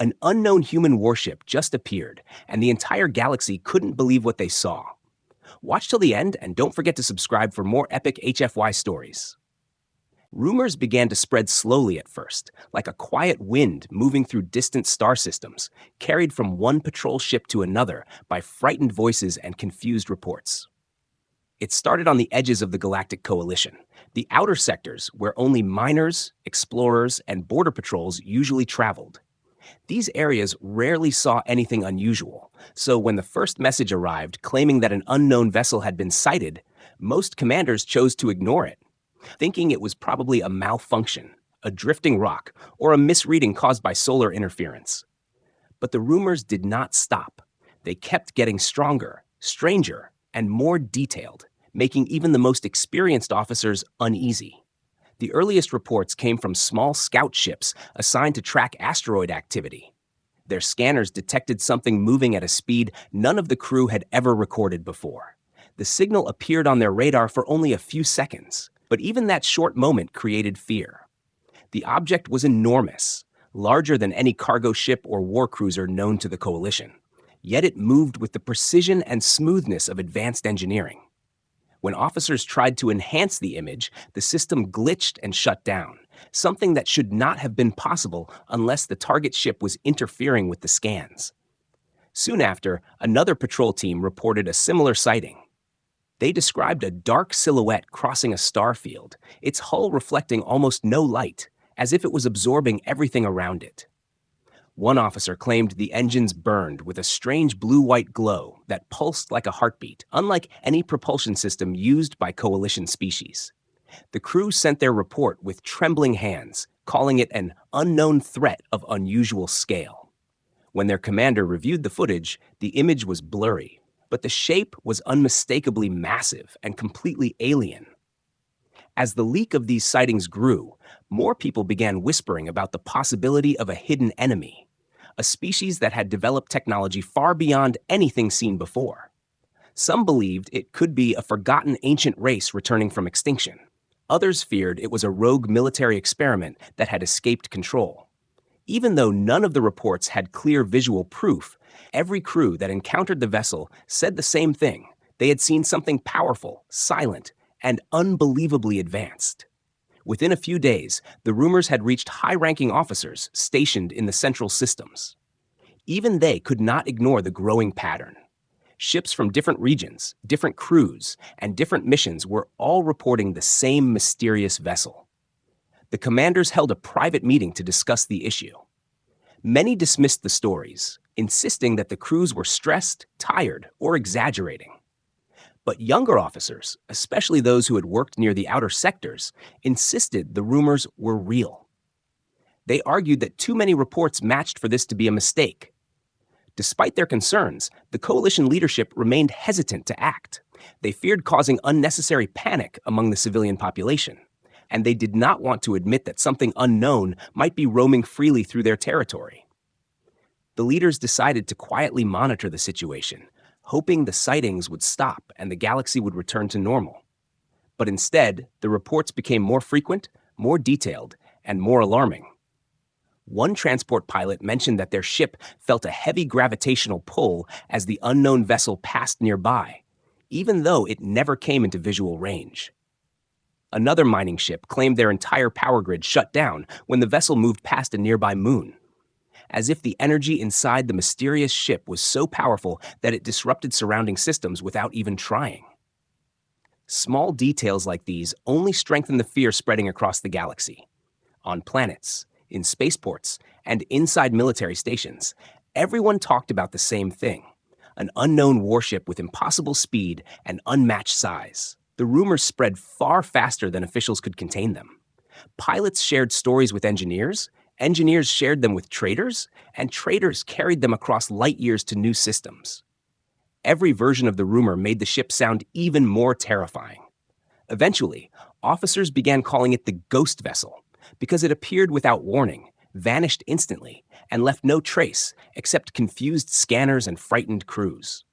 An unknown human warship just appeared, and the entire galaxy couldn't believe what they saw. Watch till the end, and don't forget to subscribe for more epic HFY stories. Rumors began to spread slowly at first, like a quiet wind moving through distant star systems, carried from one patrol ship to another by frightened voices and confused reports. It started on the edges of the Galactic Coalition, the outer sectors where only miners, explorers, and border patrols usually traveled. These areas rarely saw anything unusual, so when the first message arrived claiming that an unknown vessel had been sighted, most commanders chose to ignore it, thinking it was probably a malfunction, a drifting rock, or a misreading caused by solar interference. But the rumors did not stop. They kept getting stronger, stranger, and more detailed, making even the most experienced officers uneasy. The earliest reports came from small scout ships assigned to track asteroid activity. Their scanners detected something moving at a speed none of the crew had ever recorded before. The signal appeared on their radar for only a few seconds, but even that short moment created fear. The object was enormous, larger than any cargo ship or war cruiser known to the Coalition. Yet it moved with the precision and smoothness of advanced engineering. When officers tried to enhance the image, the system glitched and shut down, something that should not have been possible unless the target ship was interfering with the scans. Soon after, another patrol team reported a similar sighting. They described a dark silhouette crossing a star field, its hull reflecting almost no light, as if it was absorbing everything around it. One officer claimed the engines burned with a strange blue-white glow that pulsed like a heartbeat, unlike any propulsion system used by Coalition species. The crew sent their report with trembling hands, calling it an unknown threat of unusual scale. When their commander reviewed the footage, the image was blurry, but the shape was unmistakably massive and completely alien. As the leak of these sightings grew, more people began whispering about the possibility of a hidden enemy, a species that had developed technology far beyond anything seen before. Some believed it could be a forgotten ancient race returning from extinction. Others feared it was a rogue military experiment that had escaped control. Even though none of the reports had clear visual proof, every crew that encountered the vessel said the same thing. They had seen something powerful, silent, and unbelievably advanced. Within a few days, the rumors had reached high-ranking officers stationed in the central systems. Even they could not ignore the growing pattern. Ships from different regions, different crews, and different missions were all reporting the same mysterious vessel. The commanders held a private meeting to discuss the issue. Many dismissed the stories, insisting that the crews were stressed, tired, or exaggerating. But younger officers, especially those who had worked near the outer sectors, insisted the rumors were real. They argued that too many reports matched for this to be a mistake. Despite their concerns, the Coalition leadership remained hesitant to act. They feared causing unnecessary panic among the civilian population, and they did not want to admit that something unknown might be roaming freely through their territory. The leaders decided to quietly monitor the situation, hoping the sightings would stop and the galaxy would return to normal. But instead, the reports became more frequent, more detailed, and more alarming. One transport pilot mentioned that their ship felt a heavy gravitational pull as the unknown vessel passed nearby, even though it never came into visual range. Another mining ship claimed their entire power grid shut down when the vessel moved past a nearby moon, as if the energy inside the mysterious ship was so powerful that it disrupted surrounding systems without even trying. Small details like these only strengthen the fear spreading across the galaxy. On planets, in spaceports, and inside military stations, everyone talked about the same thing: an unknown warship with impossible speed and unmatched size. The rumors spread far faster than officials could contain them. Pilots shared stories with engineers shared them with traders, and traders carried them across light years to new systems. Every version of the rumor made the ship sound even more terrifying. Eventually, officers began calling it the ghost vessel because it appeared without warning, vanished instantly, and left no trace except confused scanners and frightened crews.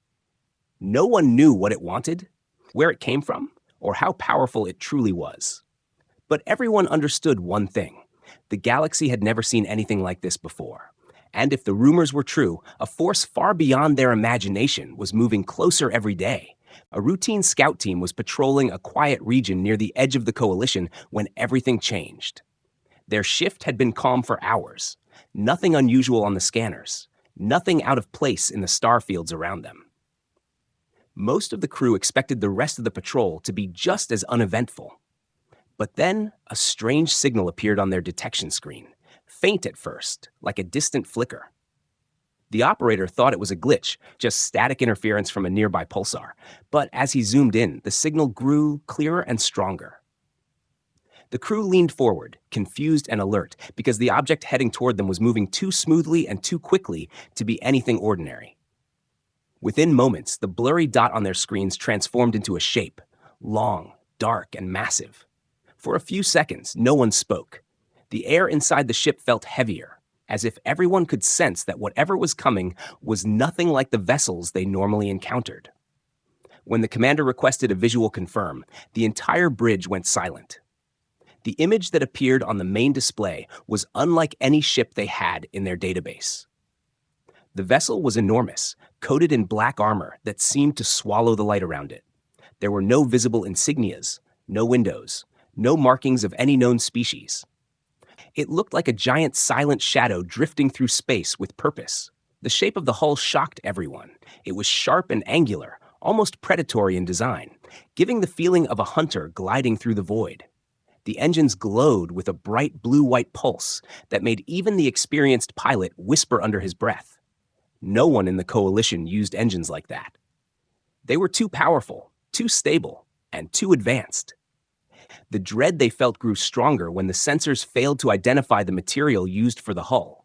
No one knew what it wanted, where it came from, or how powerful it truly was. But everyone understood one thing: the galaxy had never seen anything like this before, And if the rumors were true, a force far beyond their imagination was moving closer every day. A routine scout team was patrolling a quiet region near the edge of the coalition when everything changed. Their shift had been calm for hours. Nothing unusual on the scanners. Nothing out of place in the star fields around them. Most of the crew expected the rest of the patrol to be just as uneventful. But then, a strange signal appeared on their detection screen, faint at first, like a distant flicker. The operator thought it was a glitch, just static interference from a nearby pulsar, but as he zoomed in, the signal grew clearer and stronger. The crew leaned forward, confused and alert, because the object heading toward them was moving too smoothly and too quickly to be anything ordinary. Within moments, the blurry dot on their screens transformed into a shape, long, dark, and massive. For a few seconds, no one spoke. The air inside the ship felt heavier, as if everyone could sense that whatever was coming was nothing like the vessels they normally encountered. When the commander requested a visual confirm, the entire bridge went silent. The image that appeared on the main display was unlike any ship they had in their database. The vessel was enormous, coated in black armor that seemed to swallow the light around it. There were no visible insignias, no windows, no markings of any known species. It looked like a giant silent shadow drifting through space with purpose. The shape of the hull shocked everyone. It was sharp and angular, almost predatory in design, giving the feeling of a hunter gliding through the void. The engines glowed with a bright blue-white pulse that made even the experienced pilot whisper under his breath. No one in the coalition used engines like that. They were too powerful, too stable, and too advanced. The dread they felt grew stronger when the sensors failed to identify the material used for the hull.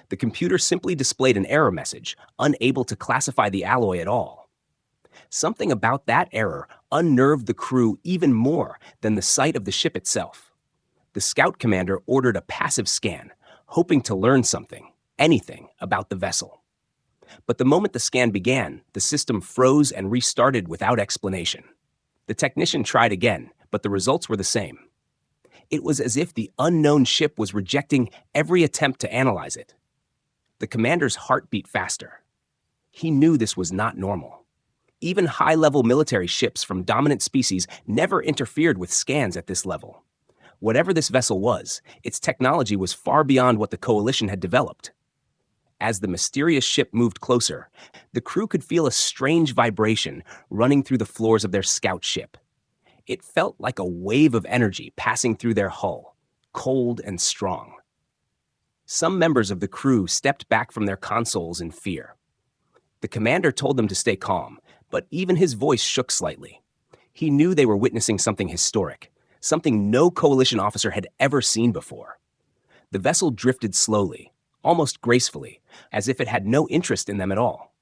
The computer simply displayed an error message, unable to classify the alloy at all. Something about that error unnerved the crew even more than the sight of the ship itself. The scout commander ordered a passive scan, hoping to learn something, anything, about the vessel. But the moment the scan began, the system froze and restarted without explanation. The technician tried again, but the results were the same. It was as if the unknown ship was rejecting every attempt to analyze it. The commander's heart beat faster. He knew this was not normal. Even high-level military ships from dominant species never interfered with scans at this level. Whatever this vessel was, its technology was far beyond what the coalition had developed. As the mysterious ship moved closer, the crew could feel a strange vibration running through the floors of their scout ship. It felt like a wave of energy passing through their hull, cold and strong. Some members of the crew stepped back from their consoles in fear. The commander told them to stay calm, but even his voice shook slightly. He knew they were witnessing something historic, something no coalition officer had ever seen before. The vessel drifted slowly, almost gracefully, as if it had no interest in them at all.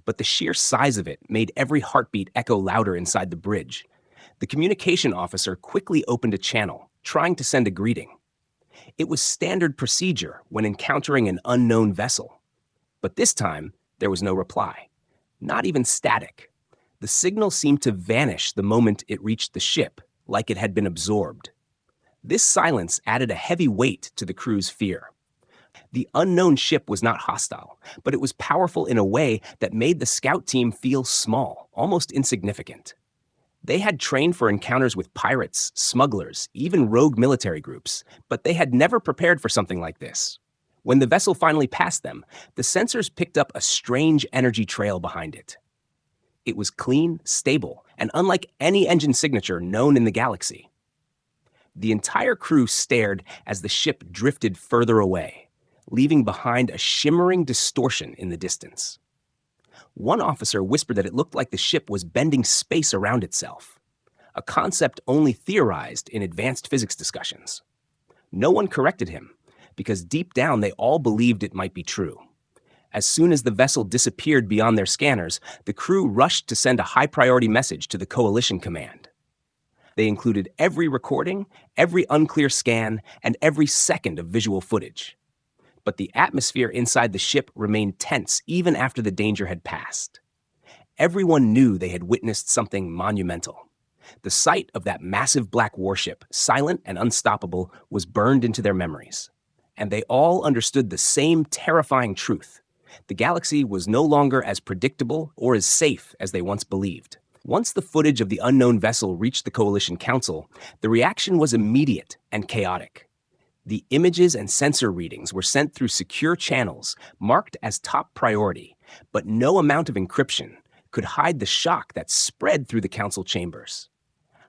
But the sheer size of it made every heartbeat echo louder inside the bridge. The communication officer quickly opened a channel, trying to send a greeting. It was standard procedure when encountering an unknown vessel. But this time, there was no reply. Not even static. The signal seemed to vanish the moment it reached the ship, like it had been absorbed. This silence added a heavy weight to the crew's fear. The unknown ship was not hostile, but it was powerful in a way that made the scout team feel small, almost insignificant. They had trained for encounters with pirates, smugglers, even rogue military groups, but they had never prepared for something like this. When the vessel finally passed them, the sensors picked up a strange energy trail behind it. It was clean, stable, and unlike any engine signature known in the galaxy. The entire crew stared as the ship drifted further away, leaving behind a shimmering distortion in the distance. One officer whispered that it looked like the ship was bending space around itself, a concept only theorized in advanced physics discussions. No one corrected him, because deep down they all believed it might be true. As soon as the vessel disappeared beyond their scanners, the crew rushed to send a high-priority message to the Coalition Command. They included every recording, every unclear scan, and every second of visual footage. But the atmosphere inside the ship remained tense even after the danger had passed. Everyone knew they had witnessed something monumental. The sight of that massive black warship, silent and unstoppable, was burned into their memories. And they all understood the same terrifying truth. The galaxy was no longer as predictable or as safe as they once believed. Once the footage of the unknown vessel reached the Coalition Council, the reaction was immediate and chaotic. The images and sensor readings were sent through secure channels marked as top priority, but no amount of encryption could hide the shock that spread through the council chambers.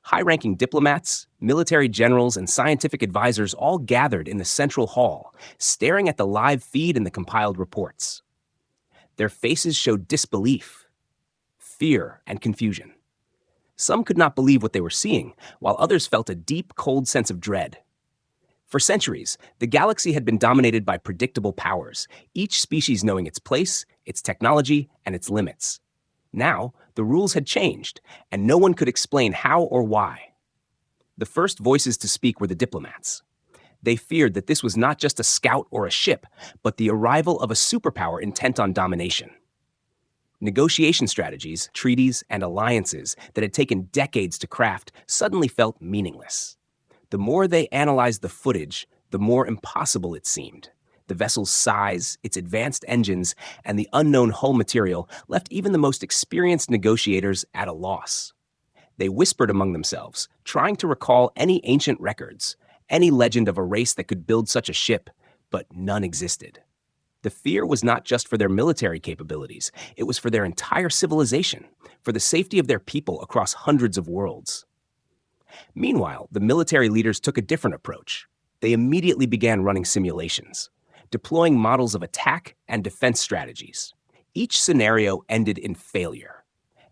High-ranking diplomats, military generals, and scientific advisors all gathered in the central hall, staring at the live feed and the compiled reports. Their faces showed disbelief, fear, and confusion. Some could not believe what they were seeing, while others felt a deep, cold sense of dread. For centuries, the galaxy had been dominated by predictable powers, each species knowing its place, its technology, and its limits. Now, the rules had changed, and no one could explain how or why. The first voices to speak were the diplomats. They feared that this was not just a scout or a ship, but the arrival of a superpower intent on domination. Negotiation strategies, treaties, and alliances that had taken decades to craft suddenly felt meaningless. The more they analyzed the footage, the more impossible it seemed. The vessel's size, its advanced engines, and the unknown hull material left even the most experienced negotiators at a loss. They whispered among themselves, trying to recall any ancient records, any legend of a race that could build such a ship, but none existed. The fear was not just for their military capabilities, it was for their entire civilization, for the safety of their people across hundreds of worlds. Meanwhile, the military leaders took a different approach. They immediately began running simulations, deploying models of attack and defense strategies. Each scenario ended in failure.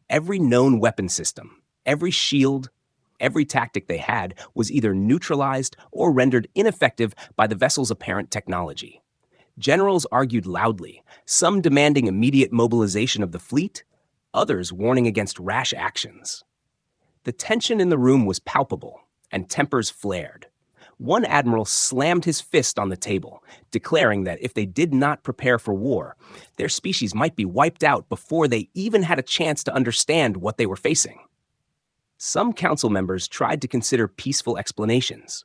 Every known weapon system, every shield, every tactic they had was either neutralized or rendered ineffective by the vessel's apparent technology. Generals argued loudly, some demanding immediate mobilization of the fleet, others warning against rash actions. The tension in the room was palpable, and tempers flared. One admiral slammed his fist on the table, declaring that if they did not prepare for war, their species might be wiped out before they even had a chance to understand what they were facing. Some council members tried to consider peaceful explanations.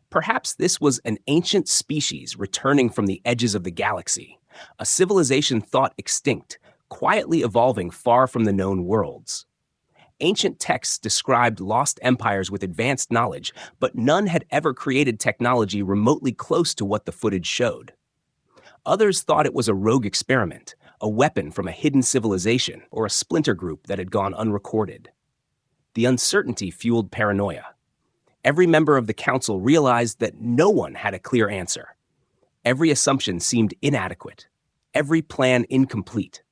Perhaps this was an ancient species returning from the edges of the galaxy, a civilization thought extinct, quietly evolving far from the known worlds. Ancient texts described lost empires with advanced knowledge, but none had ever created technology remotely close to what the footage showed. Others thought it was a rogue experiment, a weapon from a hidden civilization, or a splinter group that had gone unrecorded. The uncertainty fueled paranoia. Every member of the council realized that no one had a clear answer. Every assumption seemed inadequate, every plan incomplete.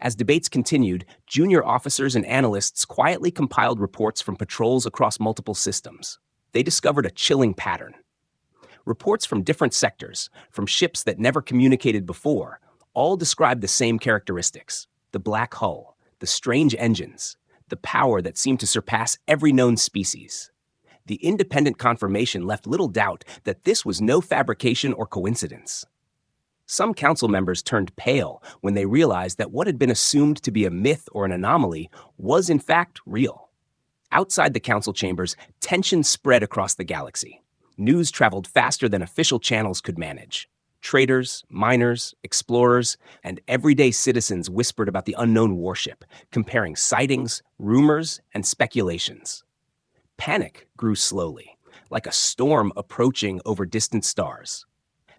As debates continued, junior officers and analysts quietly compiled reports from patrols across multiple systems. They discovered a chilling pattern. Reports from different sectors, from ships that never communicated before, all described the same characteristics: the black hull, the strange engines, the power that seemed to surpass every known species. The independent confirmation left little doubt that this was no fabrication or coincidence. Some council members turned pale when they realized that what had been assumed to be a myth or an anomaly was in fact real. Outside the council chambers, tension spread across the galaxy. News traveled faster than official channels could manage. Traders, miners, explorers, and everyday citizens whispered about the unknown warship, comparing sightings, rumors, and speculations. Panic grew slowly, like a storm approaching over distant stars.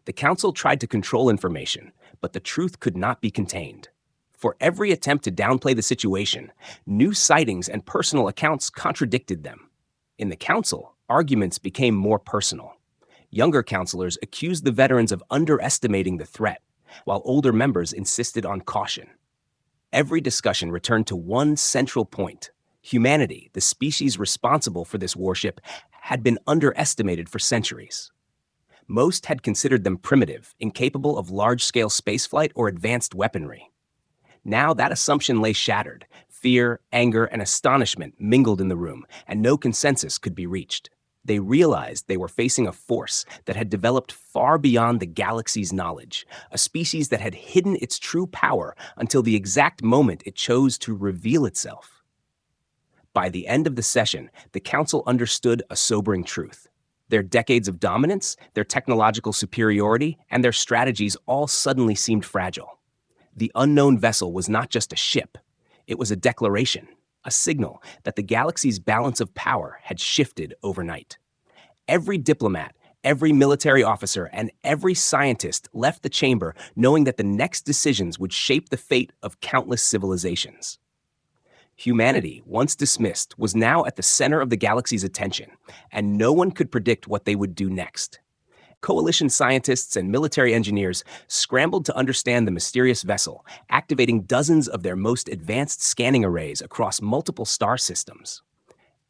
The council tried to control information, but the truth could not be contained. For every attempt to downplay the situation, new sightings and personal accounts contradicted them. In the council, arguments became more personal. Younger counselors accused the veterans of underestimating the threat, while older members insisted on caution. Every discussion returned to one central point. Humanity, the species responsible for this warship, had been underestimated for centuries. Most had considered them primitive, incapable of large-scale spaceflight or advanced weaponry. Now that assumption lay shattered. Fear, anger, and astonishment mingled in the room, and no consensus could be reached. They realized they were facing a force that had developed far beyond the galaxy's knowledge, a species that had hidden its true power until the exact moment it chose to reveal itself. By the end of the session, the council understood a sobering truth. Their decades of dominance, their technological superiority, and their strategies all suddenly seemed fragile. The unknown vessel was not just a ship, it was a declaration, a signal that the galaxy's balance of power had shifted overnight. Every diplomat, every military officer, and every scientist left the chamber knowing that the next decisions would shape the fate of countless civilizations. Humanity, once dismissed, was now at the center of the galaxy's attention, and no one could predict what they would do next. Coalition scientists and military engineers scrambled to understand the mysterious vessel, activating dozens of their most advanced scanning arrays across multiple star systems.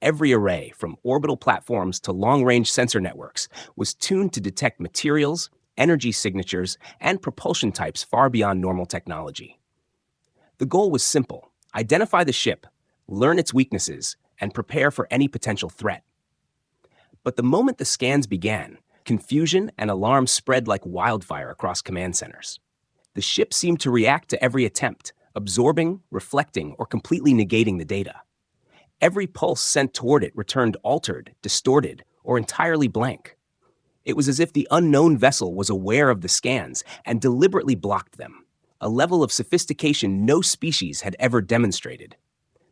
Every array, from orbital platforms to long-range sensor networks, was tuned to detect materials, energy signatures, and propulsion types far beyond normal technology. The goal was simple: identify the ship, learn its weaknesses, and prepare for any potential threat. But the moment the scans began, confusion and alarm spread like wildfire across command centers. The ship seemed to react to every attempt, absorbing, reflecting, or completely negating the data. Every pulse sent toward it returned altered, distorted, or entirely blank. It was as if the unknown vessel was aware of the scans and deliberately blocked them, a level of sophistication no species had ever demonstrated.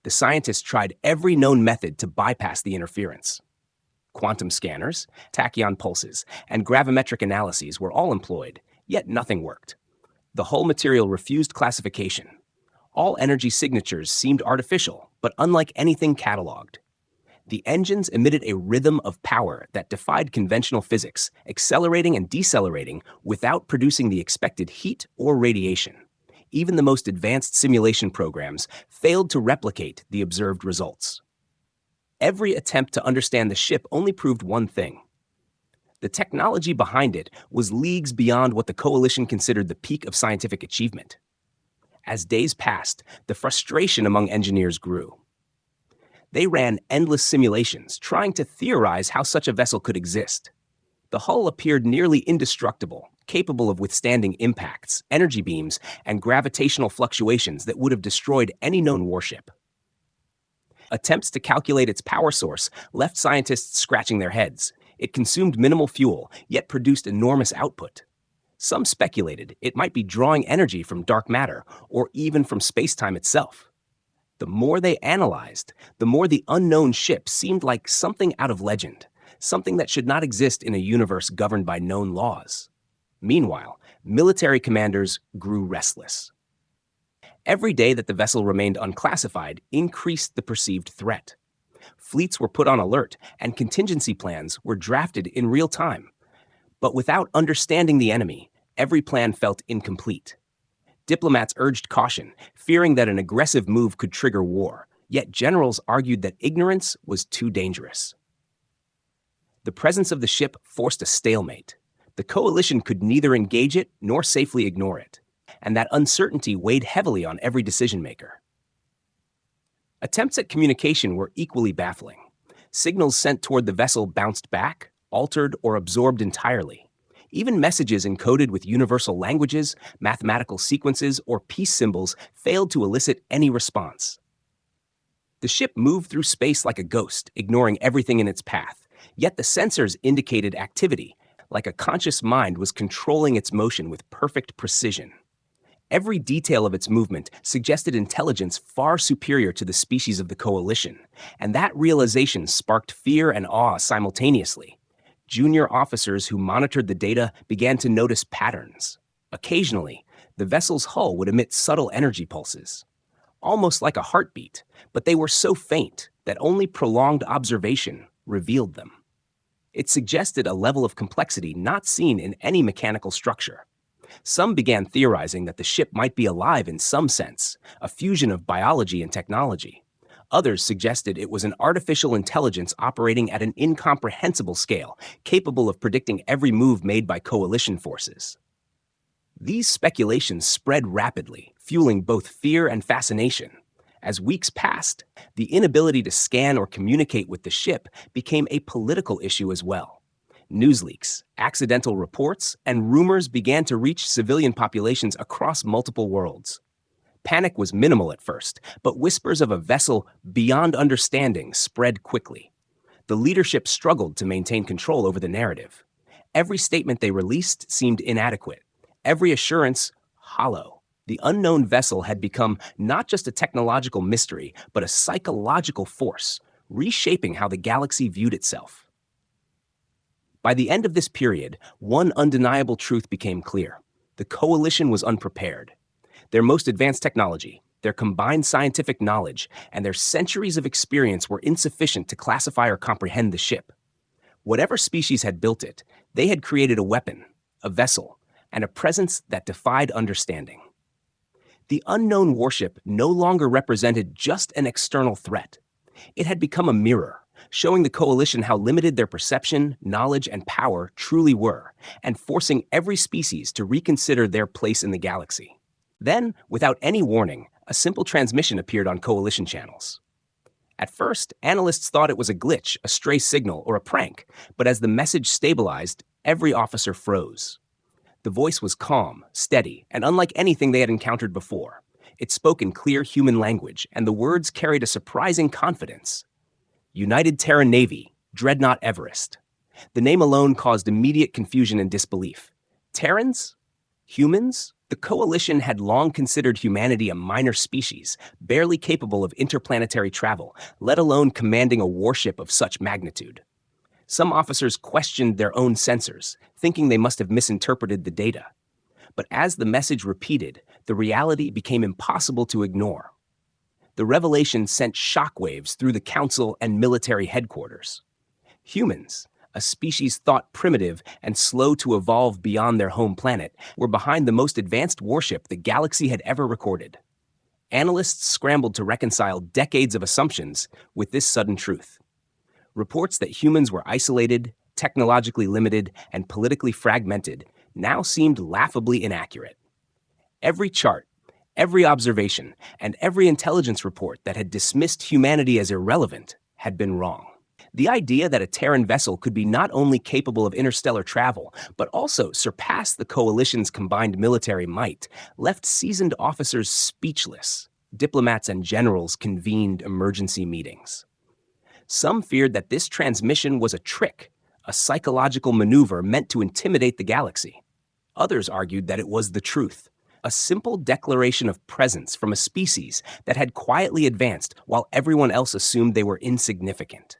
The scientists tried every known method to bypass the interference. Quantum scanners, tachyon pulses, and gravimetric analyses were all employed, yet nothing worked. The hull material refused classification. All energy signatures seemed artificial, but unlike anything cataloged. The engines emitted a rhythm of power that defied conventional physics, accelerating and decelerating without producing the expected heat or radiation. Even the most advanced simulation programs failed to replicate the observed results. Every attempt to understand the ship only proved one thing. The technology behind it was leagues beyond what the Coalition considered the peak of scientific achievement. As days passed, the frustration among engineers grew. They ran endless simulations, trying to theorize how such a vessel could exist. The hull appeared nearly indestructible, capable of withstanding impacts, energy beams, and gravitational fluctuations that would have destroyed any known warship. Attempts to calculate its power source left scientists scratching their heads. It consumed minimal fuel, yet produced enormous output. Some speculated it might be drawing energy from dark matter, or even from space-time itself. The more they analyzed, the more the unknown ship seemed like something out of legend, something that should not exist in a universe governed by known laws. Meanwhile, military commanders grew restless. Every day that the vessel remained unclassified increased the perceived threat. Fleets were put on alert, and contingency plans were drafted in real time. But without understanding the enemy, every plan felt incomplete. Diplomats urged caution, fearing that an aggressive move could trigger war, yet generals argued that ignorance was too dangerous. The presence of the ship forced a stalemate. The coalition could neither engage it nor safely ignore it, and that uncertainty weighed heavily on every decision-maker. Attempts at communication were equally baffling. Signals sent toward the vessel bounced back, altered, or absorbed entirely. Even messages encoded with universal languages, mathematical sequences, or peace symbols failed to elicit any response. The ship moved through space like a ghost, ignoring everything in its path, yet the sensors indicated activity, like a conscious mind was controlling its motion with perfect precision. Every detail of its movement suggested intelligence far superior to the species of the Coalition, and that realization sparked fear and awe simultaneously. Junior officers who monitored the data began to notice patterns. Occasionally, the vessel's hull would emit subtle energy pulses, almost like a heartbeat, but they were so faint that only prolonged observation revealed them. It suggested a level of complexity not seen in any mechanical structure. Some began theorizing that the ship might be alive in some sense, a fusion of biology and technology. Others suggested it was an artificial intelligence operating at an incomprehensible scale, capable of predicting every move made by coalition forces. These speculations spread rapidly, fueling both fear and fascination. As weeks passed, the inability to scan or communicate with the ship became a political issue as well. News leaks, accidental reports, and rumors began to reach civilian populations across multiple worlds. Panic was minimal at first, but whispers of a vessel beyond understanding spread quickly. The leadership struggled to maintain control over the narrative. Every statement they released seemed inadequate, every assurance hollow. The unknown vessel had become not just a technological mystery, but a psychological force, reshaping how the galaxy viewed itself. By the end of this period, one undeniable truth became clear. The coalition was unprepared. Their most advanced technology, their combined scientific knowledge, and their centuries of experience were insufficient to classify or comprehend the ship. Whatever species had built it, they had created a weapon, a vessel, and a presence that defied understanding. The unknown warship no longer represented just an external threat. It had become a mirror, showing the coalition how limited their perception, knowledge, and power truly were, and forcing every species to reconsider their place in the galaxy. Then, without any warning, a simple transmission appeared on coalition channels. At first, analysts thought it was a glitch, a stray signal, or a prank, but as the message stabilized, every officer froze. The voice was calm, steady, and unlike anything they had encountered before. It spoke in clear human language, and the words carried a surprising confidence. United Terra Navy, Dreadnought Everest. The name alone caused immediate confusion and disbelief. Terrans? Humans? The coalition had long considered humanity a minor species, barely capable of interplanetary travel, let alone commanding a warship of such magnitude. Some officers questioned their own sensors, thinking they must have misinterpreted the data. But as the message repeated, the reality became impossible to ignore. The revelation sent shockwaves through the council and military headquarters. Humans, a species thought primitive and slow to evolve beyond their home planet, were behind the most advanced warship the galaxy had ever recorded. Analysts scrambled to reconcile decades of assumptions with this sudden truth. Reports that humans were isolated, technologically limited, and politically fragmented now seemed laughably inaccurate. Every chart, every observation, and every intelligence report that had dismissed humanity as irrelevant had been wrong. The idea that a Terran vessel could be not only capable of interstellar travel, but also surpass the coalition's combined military might, left seasoned officers speechless. Diplomats and generals convened emergency meetings. Some feared that this transmission was a trick, a psychological maneuver meant to intimidate the galaxy. Others argued that it was the truth, a simple declaration of presence from a species that had quietly advanced while everyone else assumed they were insignificant.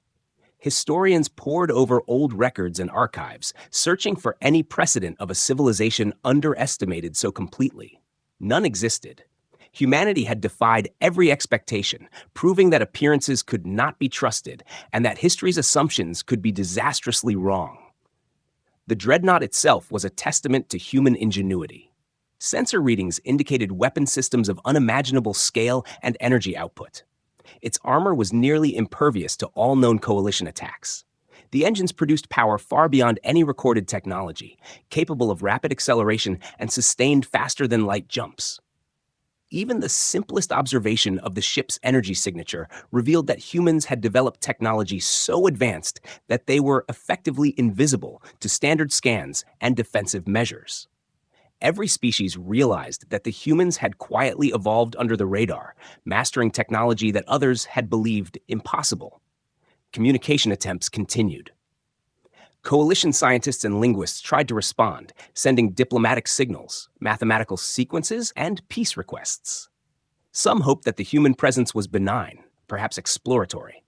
Historians pored over old records and archives, searching for any precedent of a civilization underestimated so completely. None existed. Humanity had defied every expectation, proving that appearances could not be trusted and that history's assumptions could be disastrously wrong. The dreadnought itself was a testament to human ingenuity. Sensor readings indicated weapon systems of unimaginable scale and energy output. Its armor was nearly impervious to all known coalition attacks. The engines produced power far beyond any recorded technology, capable of rapid acceleration and sustained faster-than-light jumps. Even the simplest observation of the ship's energy signature revealed that humans had developed technology so advanced that they were effectively invisible to standard scans and defensive measures. Every species realized that the humans had quietly evolved under the radar, mastering technology that others had believed impossible. Communication attempts continued. Coalition scientists and linguists tried to respond, sending diplomatic signals, mathematical sequences, and peace requests. Some hoped that the human presence was benign, perhaps exploratory.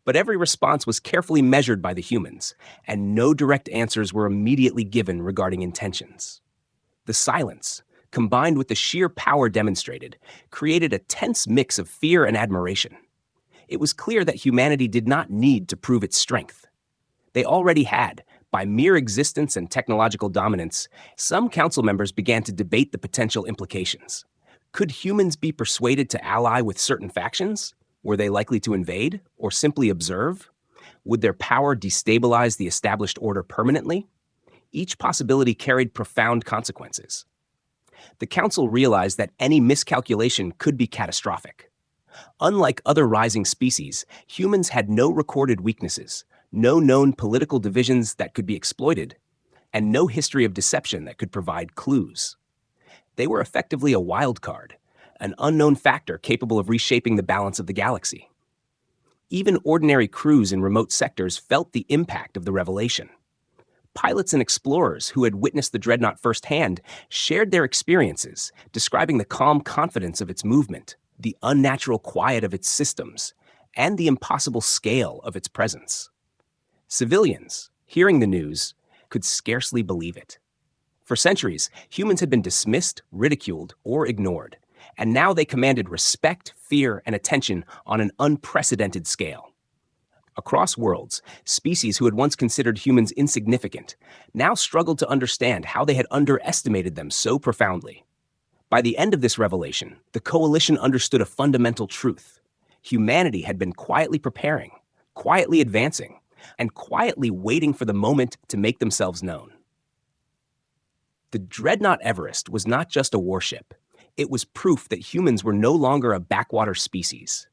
But every response was carefully measured by the humans, and no direct answers were immediately given regarding intentions. The silence, combined with the sheer power demonstrated, created a tense mix of fear and admiration. It was clear that humanity did not need to prove its strength. They already had, by mere existence and technological dominance. Some council members began to debate the potential implications. Could humans be persuaded to ally with certain factions? Were they likely to invade, or simply observe? Would their power destabilize the established order permanently? Each possibility carried profound consequences. The council realized that any miscalculation could be catastrophic. Unlike other rising species, humans had no recorded weaknesses, no known political divisions that could be exploited, and no history of deception that could provide clues. They were effectively a wild card, an unknown factor capable of reshaping the balance of the galaxy. Even ordinary crews in remote sectors felt the impact of the revelation. Pilots and explorers who had witnessed the dreadnought firsthand shared their experiences, describing the calm confidence of its movement, the unnatural quiet of its systems, and the impossible scale of its presence. Civilians, hearing the news, could scarcely believe it. For centuries, humans had been dismissed, ridiculed, or ignored, and now they commanded respect, fear, and attention on an unprecedented scale. Across worlds, species who had once considered humans insignificant now struggled to understand how they had underestimated them so profoundly. By the end of this revelation, the coalition understood a fundamental truth. Humanity had been quietly preparing, quietly advancing, and quietly waiting for the moment to make themselves known. The dreadnought Everest was not just a warship. It was proof that humans were no longer a backwater species.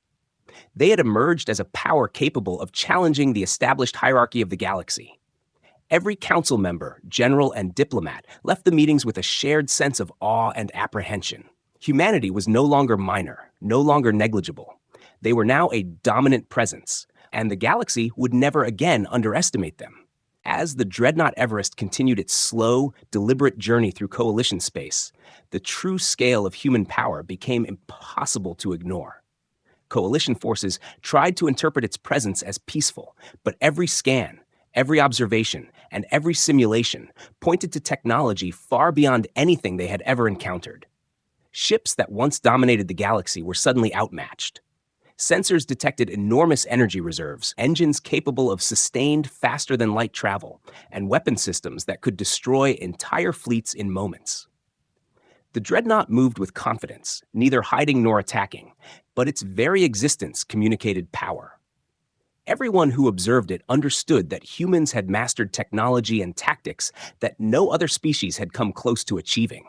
They had emerged as a power capable of challenging the established hierarchy of the galaxy. Every council member, general, and diplomat left the meetings with a shared sense of awe and apprehension. Humanity was no longer minor, no longer negligible. They were now a dominant presence, and the galaxy would never again underestimate them. As the dreadnought Everest continued its slow, deliberate journey through coalition space, the true scale of human power became impossible to ignore. Coalition forces tried to interpret its presence as peaceful, but every scan, every observation, and every simulation pointed to technology far beyond anything they had ever encountered. Ships that once dominated the galaxy were suddenly outmatched. Sensors detected enormous energy reserves, engines capable of sustained, faster-than-light travel, and weapon systems that could destroy entire fleets in moments. The dreadnought moved with confidence, neither hiding nor attacking, but its very existence communicated power. Everyone who observed it understood that humans had mastered technology and tactics that no other species had come close to achieving.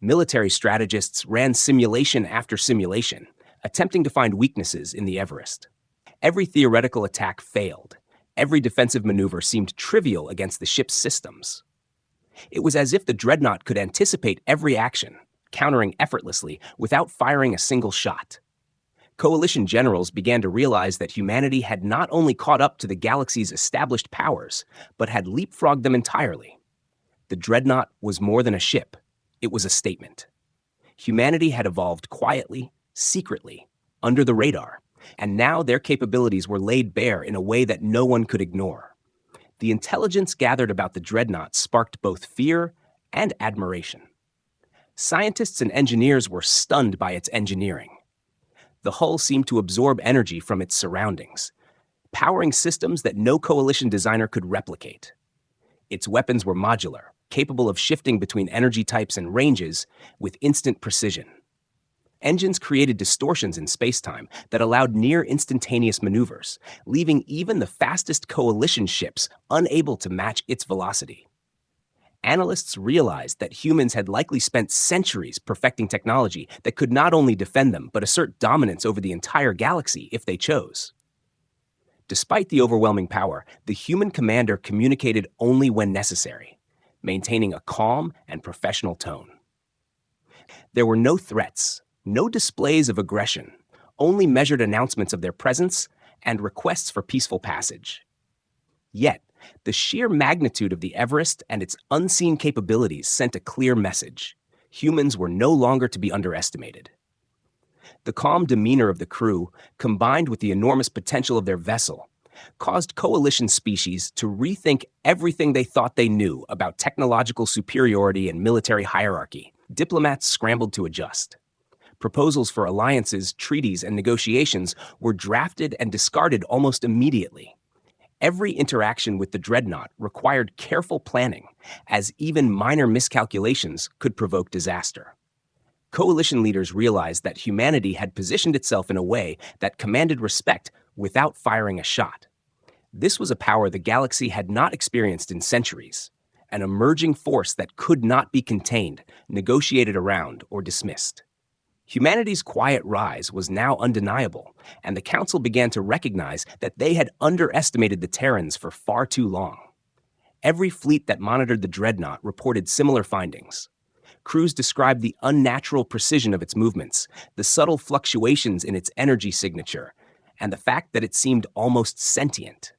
Military strategists ran simulation after simulation, attempting to find weaknesses in the Everest. Every theoretical attack failed. Every defensive maneuver seemed trivial against the ship's systems. It was as if the dreadnought could anticipate every action, countering effortlessly without firing a single shot. Coalition generals began to realize that humanity had not only caught up to the galaxy's established powers, but had leapfrogged them entirely. The dreadnought was more than a ship. It was a statement. Humanity had evolved quietly, secretly, under the radar, and now their capabilities were laid bare in a way that no one could ignore. The intelligence gathered about the dreadnought sparked both fear and admiration. Scientists and engineers were stunned by its engineering. The hull seemed to absorb energy from its surroundings, powering systems that no coalition designer could replicate. Its weapons were modular, capable of shifting between energy types and ranges with instant precision. Engines created distortions in spacetime that allowed near instantaneous maneuvers, leaving even the fastest coalition ships unable to match its velocity. Analysts realized that humans had likely spent centuries perfecting technology that could not only defend them but assert dominance over the entire galaxy if they chose. Despite the overwhelming power, the human commander communicated only when necessary, maintaining a calm and professional tone. There were no threats, no displays of aggression, only measured announcements of their presence and requests for peaceful passage. Yet, the sheer magnitude of the Everest and its unseen capabilities sent a clear message. Humans were no longer to be underestimated. The calm demeanor of the crew, combined with the enormous potential of their vessel, caused coalition species to rethink everything they thought they knew about technological superiority and military hierarchy. Diplomats scrambled to adjust. Proposals for alliances, treaties, and negotiations were drafted and discarded almost immediately. Every interaction with the dreadnought required careful planning, as even minor miscalculations could provoke disaster. Coalition leaders realized that humanity had positioned itself in a way that commanded respect without firing a shot. This was a power the galaxy had not experienced in centuries, an emerging force that could not be contained, negotiated around, or dismissed. Humanity's quiet rise was now undeniable, and the Council began to recognize that they had underestimated the Terrans for far too long. Every fleet that monitored the dreadnought reported similar findings. Crews described the unnatural precision of its movements, the subtle fluctuations in its energy signature, and the fact that it seemed almost sentient.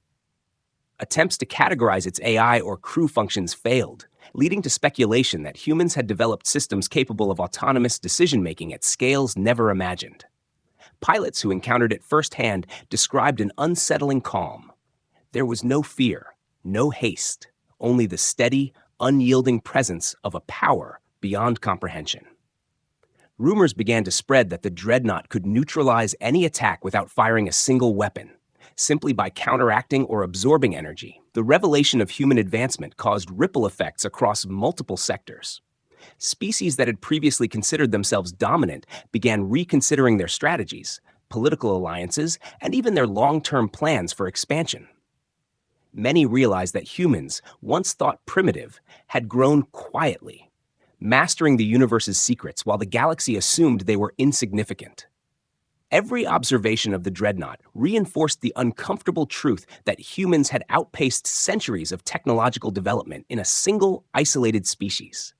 Attempts to categorize its AI or crew functions failed, leading to speculation that humans had developed systems capable of autonomous decision-making at scales never imagined. Pilots who encountered it firsthand described an unsettling calm. There was no fear, no haste, only the steady, unyielding presence of a power beyond comprehension. Rumors began to spread that the dreadnought could neutralize any attack without firing a single weapon, simply by counteracting or absorbing energy. The revelation of human advancement caused ripple effects across multiple sectors. Species that had previously considered themselves dominant began reconsidering their strategies, political alliances, and even their long-term plans for expansion. Many realized that humans, once thought primitive, had grown quietly, mastering the universe's secrets while the galaxy assumed they were insignificant. Every observation of the dreadnought reinforced the uncomfortable truth that humans had outpaced centuries of technological development in a single, isolated species.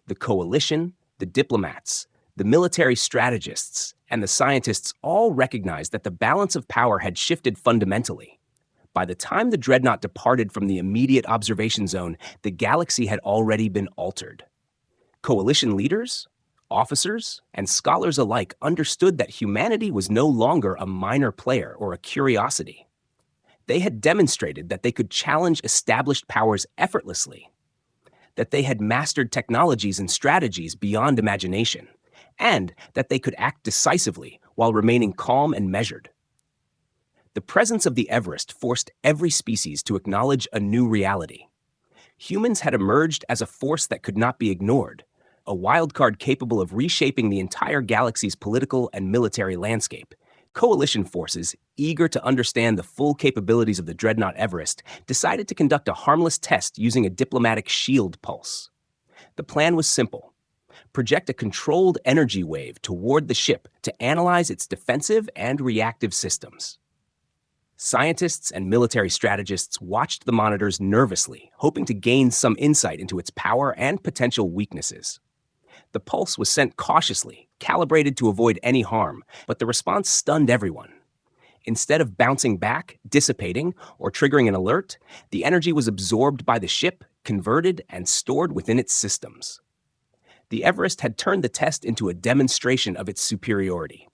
The coalition, the diplomats, the military strategists, and the scientists all recognized that the balance of power had shifted fundamentally. By the time the dreadnought departed from the immediate observation zone, the galaxy had already been altered. Coalition leaders, officers, and scholars alike understood that humanity was no longer a minor player or a curiosity. They had demonstrated that they could challenge established powers effortlessly, that they had mastered technologies and strategies beyond imagination, and that they could act decisively while remaining calm and measured. The presence of the Everest forced every species to acknowledge a new reality. Humans had emerged as a force that could not be ignored, a wildcard capable of reshaping the entire galaxy's political and military landscape. Coalition forces, eager to understand the full capabilities of the dreadnought Everest, decided to conduct a harmless test using a diplomatic shield pulse. The plan was simple: project a controlled energy wave toward the ship to analyze its defensive and reactive systems. Scientists and military strategists watched the monitors nervously, hoping to gain some insight into its power and potential weaknesses. The pulse was sent cautiously, calibrated to avoid any harm, but the response stunned everyone. Instead of bouncing back, dissipating, or triggering an alert, the energy was absorbed by the ship, converted, and stored within its systems. The Everest had turned the test into a demonstration of its superiority,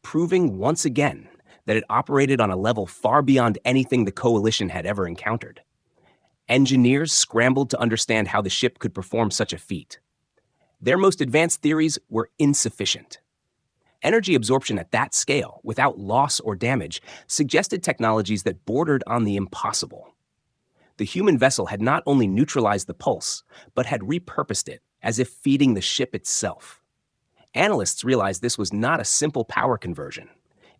proving once again that it operated on a level far beyond anything the coalition had ever encountered. Engineers scrambled to understand how the ship could perform such a feat. Their most advanced theories were insufficient. Energy absorption at that scale, without loss or damage, suggested technologies that bordered on the impossible. The human vessel had not only neutralized the pulse, but had repurposed it, as if feeding the ship itself. Analysts realized this was not a simple power conversion.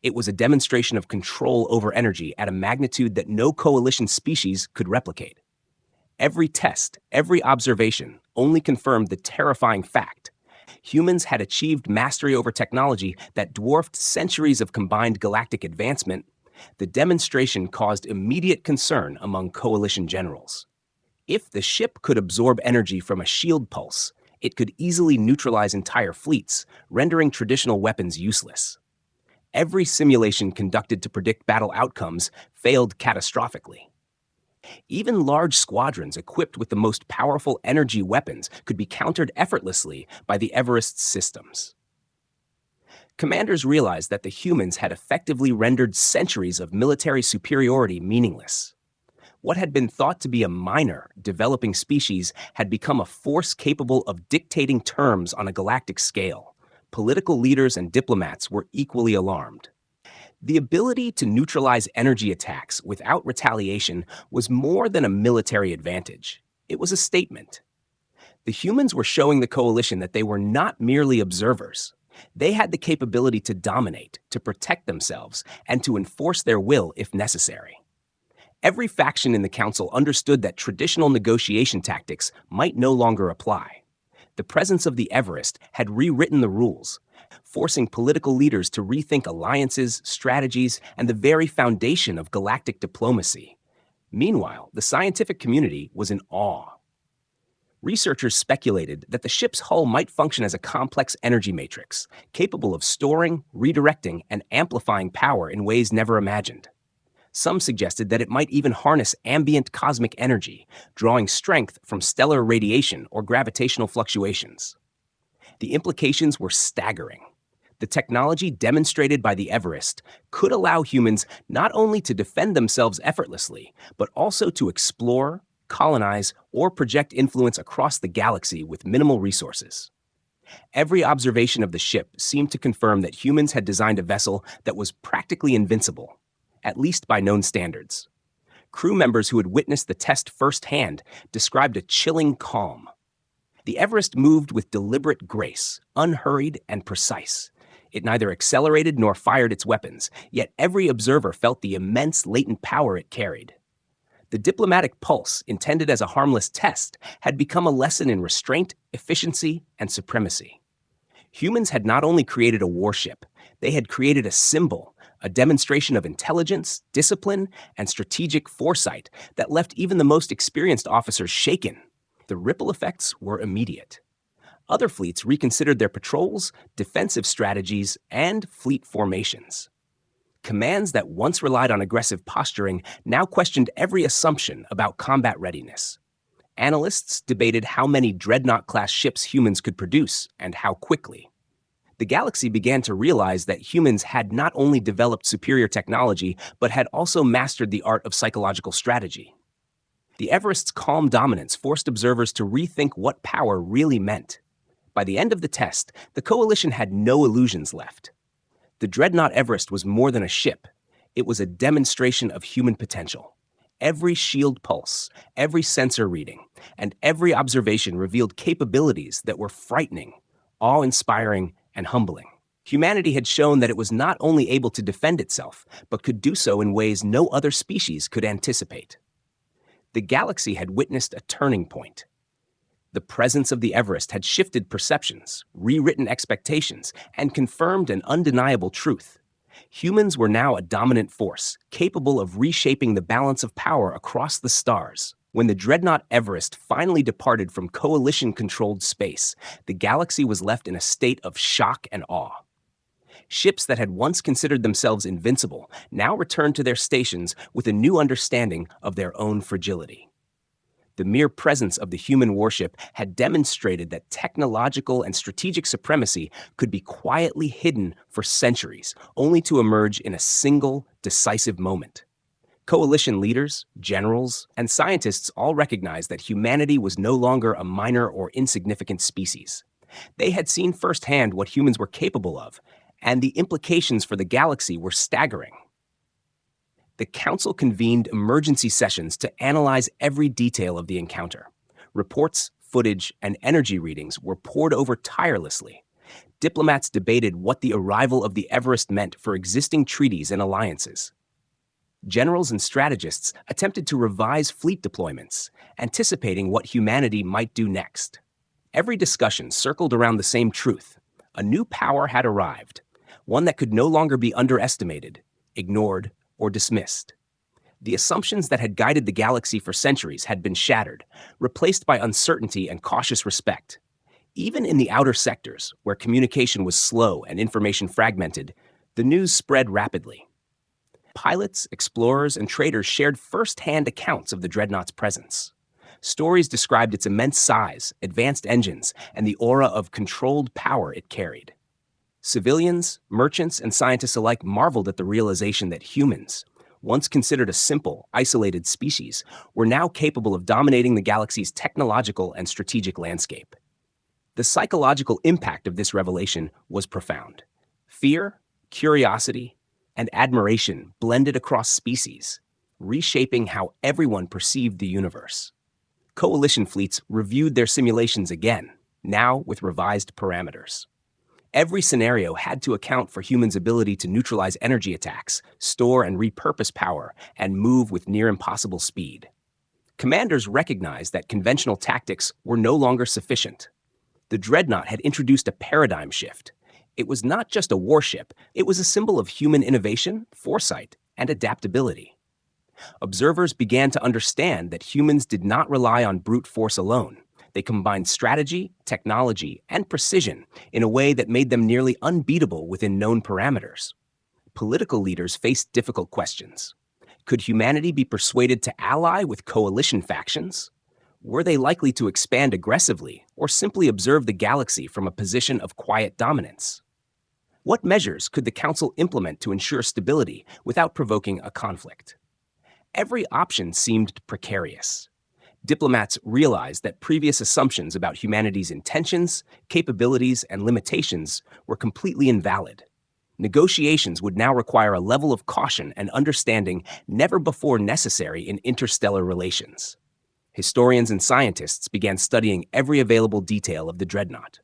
It was a demonstration of control over energy at a magnitude that no coalition species could replicate. Every test, every observation, only confirmed the terrifying fact: humans had achieved mastery over technology that dwarfed centuries of combined galactic advancement. The demonstration caused immediate concern among coalition generals. If the ship could absorb energy from a shield pulse, it could easily neutralize entire fleets, rendering traditional weapons useless. Every simulation conducted to predict battle outcomes failed catastrophically. Even large squadrons equipped with the most powerful energy weapons could be countered effortlessly by the Everest's systems. Commanders realized that the humans had effectively rendered centuries of military superiority meaningless. What had been thought to be a minor, developing species had become a force capable of dictating terms on a galactic scale. Political leaders and diplomats were equally alarmed. The ability to neutralize energy attacks without retaliation was more than a military advantage. It was a statement. The humans were showing the coalition that they were not merely observers. They had the capability to dominate, to protect themselves, and to enforce their will if necessary. Every faction in the council understood that traditional negotiation tactics might no longer apply. The presence of the Everest had rewritten the rules, forcing political leaders to rethink alliances, strategies, and the very foundation of galactic diplomacy. Meanwhile, the scientific community was in awe. Researchers speculated that the ship's hull might function as a complex energy matrix, capable of storing, redirecting, and amplifying power in ways never imagined. Some suggested that it might even harness ambient cosmic energy, drawing strength from stellar radiation or gravitational fluctuations. The implications were staggering. The technology demonstrated by the Everest could allow humans not only to defend themselves effortlessly, but also to explore, colonize, or project influence across the galaxy with minimal resources. Every observation of the ship seemed to confirm that humans had designed a vessel that was practically invincible, at least by known standards. Crew members who had witnessed the test firsthand described a chilling calm. The Everest moved with deliberate grace, unhurried and precise. It neither accelerated nor fired its weapons, yet every observer felt the immense latent power it carried. The diplomatic pulse, intended as a harmless test, had become a lesson in restraint, efficiency, and supremacy. Humans had not only created a warship, they had created a symbol, a demonstration of intelligence, discipline, and strategic foresight that left even the most experienced officers shaken. The ripple effects were immediate. Other fleets reconsidered their patrols, defensive strategies, and fleet formations. Commands that once relied on aggressive posturing now questioned every assumption about combat readiness. Analysts debated how many dreadnought-class ships humans could produce and how quickly. The galaxy began to realize that humans had not only developed superior technology, but had also mastered the art of psychological strategy. The Everest's calm dominance forced observers to rethink what power really meant. By the end of the test, the coalition had no illusions left. The dreadnought Everest was more than a ship. It was a demonstration of human potential. Every shield pulse, every sensor reading, and every observation revealed capabilities that were frightening, awe-inspiring, and humbling. Humanity had shown that it was not only able to defend itself, but could do so in ways no other species could anticipate. The galaxy had witnessed a turning point. The presence of the Everest had shifted perceptions, rewritten expectations, and confirmed an undeniable truth. Humans were now a dominant force, capable of reshaping the balance of power across the stars. When the dreadnought Everest finally departed from coalition-controlled space, the galaxy was left in a state of shock and awe. Ships that had once considered themselves invincible now returned to their stations with a new understanding of their own fragility. The mere presence of the human warship had demonstrated that technological and strategic supremacy could be quietly hidden for centuries, only to emerge in a single, decisive moment. Coalition leaders, generals, and scientists all recognized that humanity was no longer a minor or insignificant species. They had seen firsthand what humans were capable of, and the implications for the galaxy were staggering. The Council convened emergency sessions to analyze every detail of the encounter. Reports, footage, and energy readings were pored over tirelessly. Diplomats debated what the arrival of the Everest meant for existing treaties and alliances. Generals and strategists attempted to revise fleet deployments, anticipating what humanity might do next. Every discussion circled around the same truth. A new power had arrived, one that could no longer be underestimated, ignored, or dismissed. The assumptions that had guided the galaxy for centuries had been shattered, replaced by uncertainty and cautious respect. Even in the outer sectors, where communication was slow and information fragmented, the news spread rapidly. Pilots, explorers, and traders shared first-hand accounts of the dreadnought's presence. Stories described its immense size, advanced engines, and the aura of controlled power it carried. Civilians, merchants, and scientists alike marveled at the realization that humans, once considered a simple, isolated species, were now capable of dominating the galaxy's technological and strategic landscape. The psychological impact of this revelation was profound. Fear, curiosity, and admiration blended across species, reshaping how everyone perceived the universe. Coalition fleets reviewed their simulations again, now with revised parameters. Every scenario had to account for humans' ability to neutralize energy attacks, store and repurpose power, and move with near-impossible speed. Commanders recognized that conventional tactics were no longer sufficient. The dreadnought had introduced a paradigm shift. It was not just a warship, it was a symbol of human innovation, foresight, and adaptability. Observers began to understand that humans did not rely on brute force alone. They combined strategy, technology, and precision in a way that made them nearly unbeatable within known parameters. Political leaders faced difficult questions. Could humanity be persuaded to ally with coalition factions? Were they likely to expand aggressively or simply observe the galaxy from a position of quiet dominance? What measures could the Council implement to ensure stability without provoking a conflict? Every option seemed precarious. Diplomats realized that previous assumptions about humanity's intentions, capabilities, and limitations were completely invalid. Negotiations would now require a level of caution and understanding never before necessary in interstellar relations. Historians and scientists began studying every available detail of the dreadnought.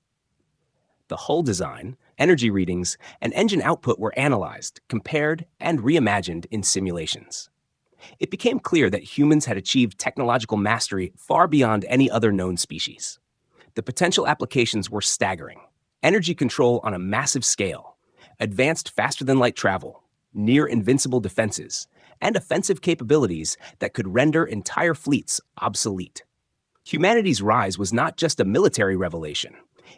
The hull design, energy readings, and engine output were analyzed, compared, and reimagined in simulations. It became clear that humans had achieved technological mastery far beyond any other known species. The potential applications were staggering: energy control on a massive scale, advanced faster-than-light travel, near-invincible defenses, and offensive capabilities that could render entire fleets obsolete. Humanity's rise was not just a military revelation.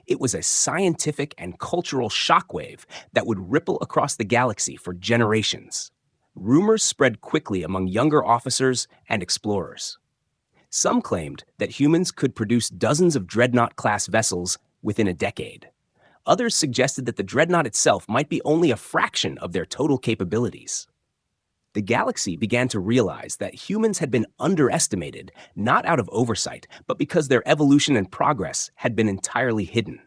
It was a scientific and cultural shockwave that would ripple across the galaxy for generations. Rumors spread quickly among younger officers and explorers. Some claimed that humans could produce dozens of dreadnought-class vessels within a decade. Others suggested that the dreadnought itself might be only a fraction of their total capabilities. The galaxy began to realize that humans had been underestimated, not out of oversight, but because their evolution and progress had been entirely hidden.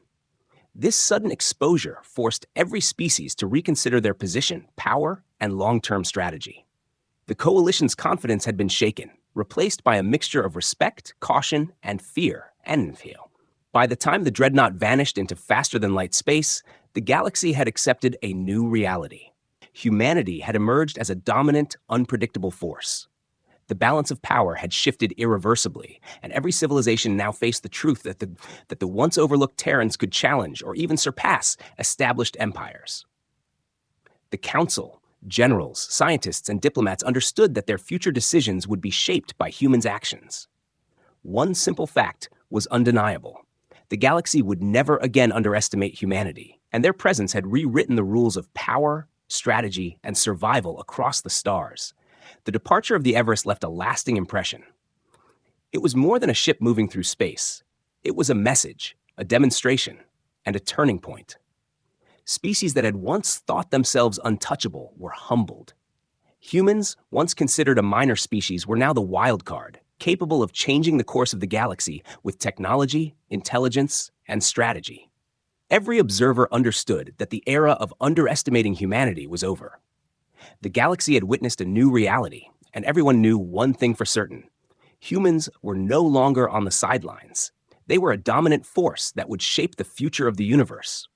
This sudden exposure forced every species to reconsider their position, power, and long-term strategy. The coalition's confidence had been shaken, replaced by a mixture of respect, caution, and fear. By the time the dreadnought vanished into faster-than-light space, the galaxy had accepted a new reality. Humanity had emerged as a dominant, unpredictable force. The balance of power had shifted irreversibly, and every civilization now faced the truth that the once overlooked Terrans could challenge or even surpass established empires. The Council, generals, scientists, and diplomats understood that their future decisions would be shaped by humans' actions. One simple fact was undeniable: the galaxy would never again underestimate humanity, and their presence had rewritten the rules of power, strategy, and survival across the stars. The departure of the Everest left a lasting impression. It was more than a ship moving through space. It was a message, a demonstration, and a turning point. Species that had once thought themselves untouchable were humbled. Humans, once considered a minor species, were now the wild card, capable of changing the course of the galaxy with technology, intelligence, and strategy. Every observer understood that the era of underestimating humanity was over. The galaxy had witnessed a new reality, and everyone knew one thing for certain: humans were no longer on the sidelines. They were a dominant force that would shape the future of the universe.